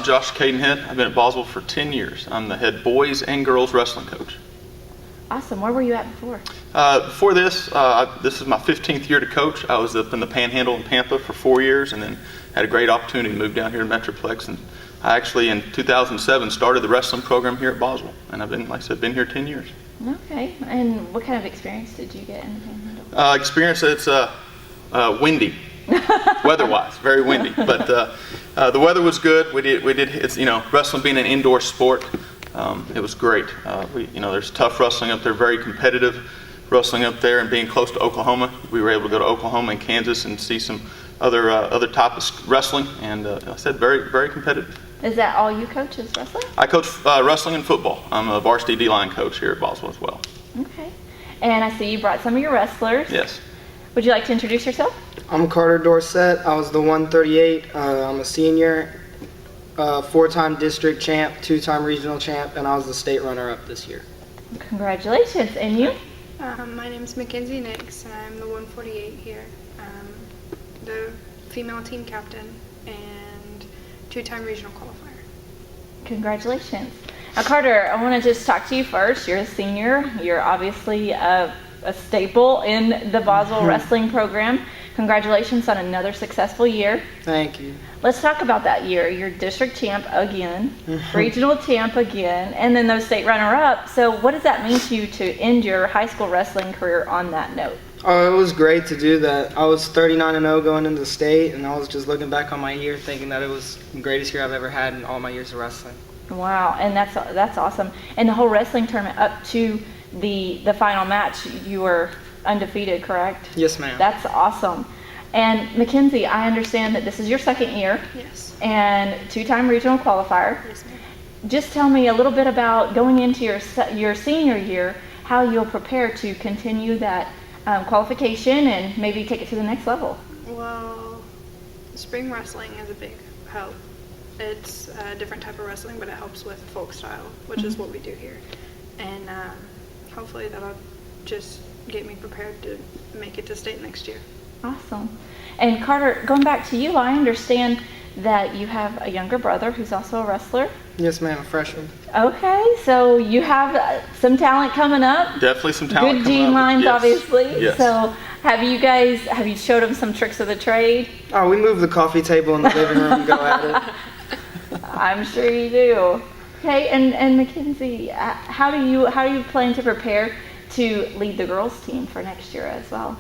Josh Cadenhead. I've been at Boswell for 10 years. I'm the head boys and girls wrestling coach. Awesome. Where were you at before? Before this, this is my 15th year to coach. I was up in the Panhandle in Pampa for 4 years, and then had a great opportunity to move down here to Metroplex. And I actually, in 2007, started the wrestling program here at Boswell, and I've been, like I said, been here 10 years. Okay. And what kind of experience did you get in the Panhandle? Experience, it's windy, weather-wise, very windy. But the weather was good. We did. It's, wrestling being an indoor sport, it was great. There's tough wrestling up there, very competitive wrestling up there, and being close to Oklahoma, we were able to go to Oklahoma and Kansas and see some other type of wrestling, and I said very, very competitive. Is that all you coach is wrestling? I coach wrestling and football. I'm a varsity D-line coach here at Boswell as well. Okay. And I see you brought some of your wrestlers. Yes. Would you like to introduce yourself? I'm Carter Dorsett. I was the 138. I'm a senior, 4-time district champ, 2-time regional champ, and I was the state runner-up this year. Congratulations. And you? My name is Mackenzie Nix, and I'm the 148 here. The female team captain and 2-time regional qualifier. Congratulations. Now, Carter, I want to just talk to you first. You're a senior. You're obviously a staple in the Boswell wrestling program. Congratulations on another successful year. Thank you. Let's talk about that year. You're district champ again, regional champ again, and then those state runner-up. So what does that mean to you to end your high school wrestling career on that note? Oh, it was great to do that. I was 39-0 going into the state, and I was just looking back on my year thinking that it was the greatest year I've ever had in all my years of wrestling. Wow, and that's awesome. And the whole wrestling tournament up to the final match, you were undefeated, correct? Yes, ma'am. That's awesome. And Mackenzie, I understand that this is your second year. Yes. And 2-time regional qualifier. Yes, ma'am. Just tell me a little bit about going into your senior year, how you'll prepare to continue that qualification and maybe take it to the next level. Well, spring wrestling is a big help. It's a different type of wrestling, but it helps with folk style, which is what we do here. And hopefully that'll just get me prepared to make it to state next year. Awesome. And Carter, going back to you, I understand that you have a younger brother who's also a wrestler. Yes, ma'am, a freshman. Okay, so you have some talent coming up. Definitely some talent Good coming up. D-lines, Yes. obviously. Yes. So have you showed him some tricks of the trade? Oh, we moved the coffee table in the living room and go at it. I'm sure you do. Okay, and Mackenzie, how do you plan to prepare to lead the girls team for next year as well?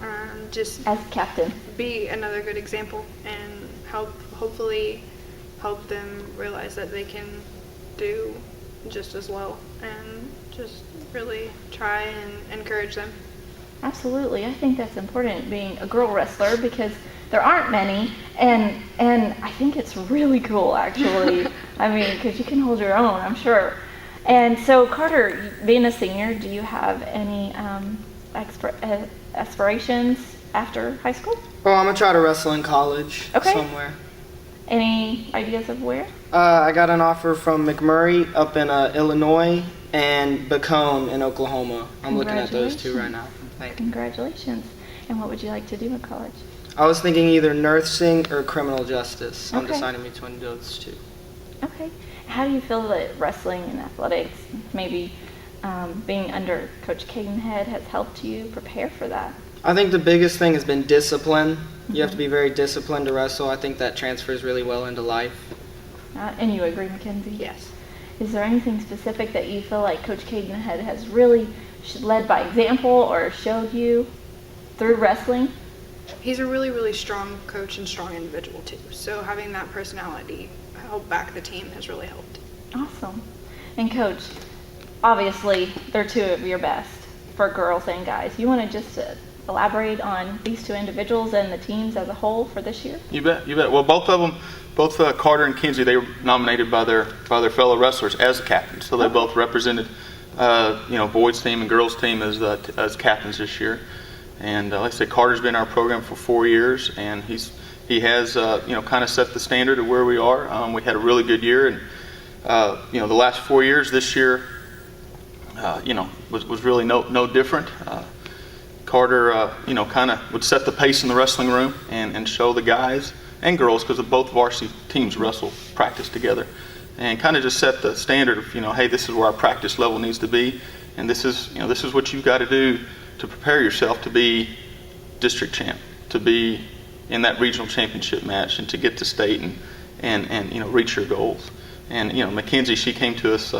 Just As captain. be another good example and hopefully help them realize that they can do just as well, and just really try and encourage them. Absolutely, I think that's important, being a girl wrestler, because there aren't many, and I think it's really cool, actually. I mean, because you can hold your own, I'm sure. And so, Carter, being a senior, do you have any aspirations after high school? Well, I'm going to try to wrestle in college somewhere. Any ideas of where? I got an offer from McMurray up in Illinois and Bacone in Oklahoma. I'm looking at those two right now. Thank you. Congratulations. And what would you like to do in college? I was thinking either nursing or criminal justice. I'm Okay. deciding between those two. Okay. How do you feel that wrestling and athletics, maybe being under Coach Cadenhead, has helped you prepare for that? I think the biggest thing has been discipline. You have to be very disciplined to wrestle. I think that transfers really well into life. And you agree, Mackenzie? Yes. Is there anything specific that you feel like Coach Cadenhead has really led by example or showed you through wrestling? He's a really, really strong coach and strong individual too. So having that personality help back the team has really helped. Awesome. And Coach, obviously they're two of your best for girls and guys. You want to just elaborate on these two individuals and the teams as a whole for this year? You bet. Well, both of them, Carter and Kinsey, they were nominated by their fellow wrestlers as captains. So they both represented, boys team and girls team as captains this year. And like I said, Carter's been in our program for 4 years, and he has kind of set the standard of where we are. We had a really good year, and the last 4 years, this year, was really no different. Carter, kind of would set the pace in the wrestling room and show the guys and girls, because both varsity teams practice together, and kind of just set the standard of, hey, this is where our practice level needs to be, and this is what you've got to do to prepare yourself to be district champ, to be in that regional championship match, and to get to state and reach your goals. And Mackenzie, she came to us.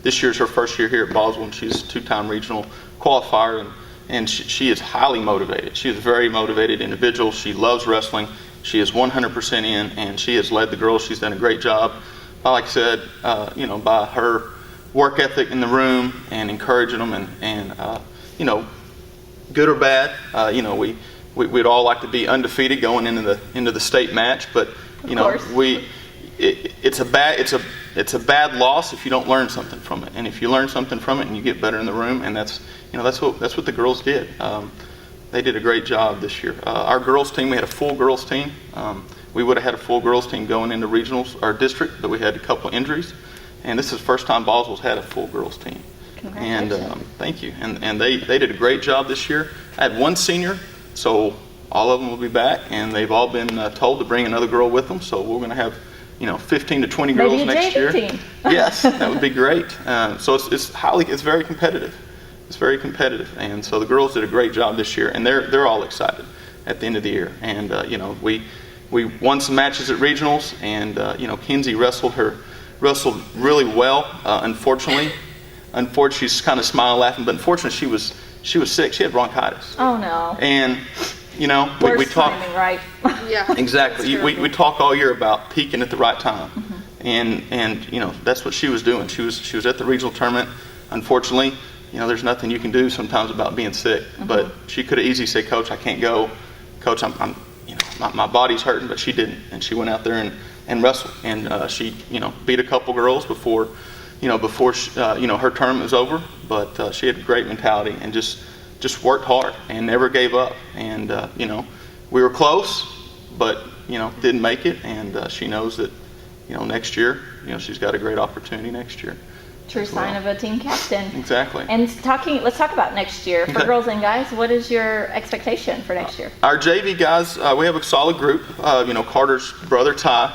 This year's her first year here at Boswell, and she's a 2-time regional qualifier, and she is highly motivated. She is a very motivated individual. She loves wrestling. She is 100% in, and she has led the girls. She's done a great job. Like I said, by her work ethic in the room and encouraging them, and good or bad, we'd all like to be undefeated going into the state match, but it's a bad loss if you don't learn something from it. And if you learn something from it and you get better in the room, and that's what the girls did. They did a great job this year. Our girls team, we had a full girls team. We would have had a full girls team going into regionals, our district, but we had a couple injuries. And this is the first time Boswell's had a full girls team. And thank you. And they did a great job this year. I had one senior, so all of them will be back, and they've all been told to bring another girl with them. So we're going to have 15 to 20 girls next year. Team. Yes, that would be great. So it's very competitive. It's very competitive, and so the girls did a great job this year, and they're all excited at the end of the year. And we won some matches at regionals, and Kenzie wrestled really well. Unfortunately, she's kind of smiling, laughing, but unfortunately she was sick. She had bronchitis. Oh no. And we talked. Right? Yeah. Exactly. We talk all year about peaking at the right time, and that's what she was doing. She was at the regional tournament. Unfortunately, there's nothing you can do sometimes about being sick. But she could have easily said, "Coach, I can't go. Coach, I'm my body's hurting." But she didn't, and she went out there and wrestled, and she beat a couple girls before her tournament was over. But she had a great mentality and just worked hard and never gave up. And we were close, but didn't make it. And she knows that next year she's got a great opportunity next year. True sign of a team captain. Exactly. And let's talk about next year. For girls and guys, what is your expectation for next year? Our JV guys, we have a solid group. Carter's brother Ty,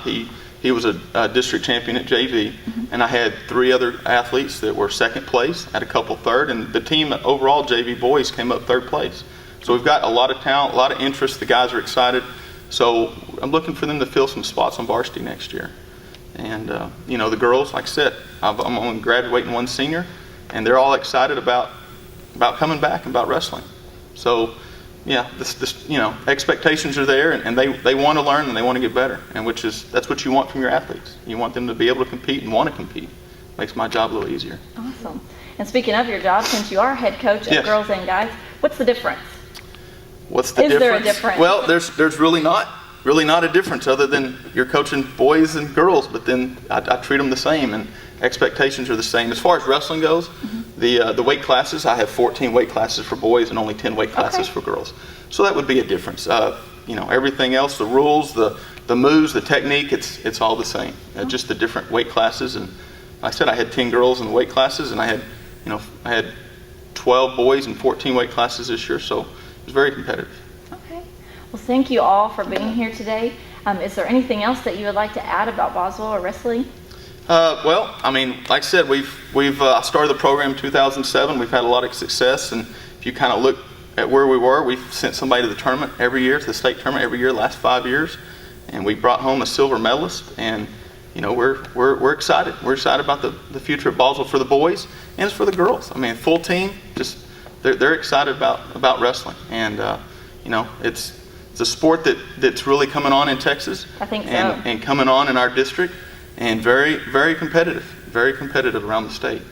he was a district champion at JV, and I had 3 other athletes that were second place, had a couple third, and the team overall JV boys came up third place. So we've got a lot of talent, a lot of interest. The guys are excited. So I'm looking for them to fill some spots on varsity next year. And the girls, like I said, I'm only graduating one senior, and they're all excited about coming back and about wrestling. So yeah, expectations are there, and they want to learn and they want to get better, and that's what you want from your athletes. You want them to be able to compete and want to compete. Makes my job a little easier. Awesome. And speaking of your job, since you are head coach of girls and guys, what's the difference? What's the difference? Is there a difference? Well, there's really not a difference other than you're coaching boys and girls, but then I treat them the same, and expectations are the same. As far as wrestling goes, the weight classes, I have 14 weight classes for boys and only 10 weight classes for girls. So that would be a difference. Everything else, the rules, the moves, the technique, it's all the same. Just the different weight classes. And like I said, I had 10 girls in the weight classes, and I had 12 boys in 14 weight classes this year, so it was very competitive. Well, thank you all for being here today. Is there anything else that you would like to add about Boswell or wrestling? Well, like I said, we've started the program in 2007. We've had a lot of success, and if you kind of look at where we were, we've sent somebody to the tournament every year, to the state tournament every year, the last 5 years, and we brought home a silver medalist. And we're excited. We're excited about the future of Boswell for the boys and it's for the girls. Full team, they're excited about wrestling, and it's a sport that's really coming on in Texas. I think so. And coming on in our district, and very, very competitive around the state.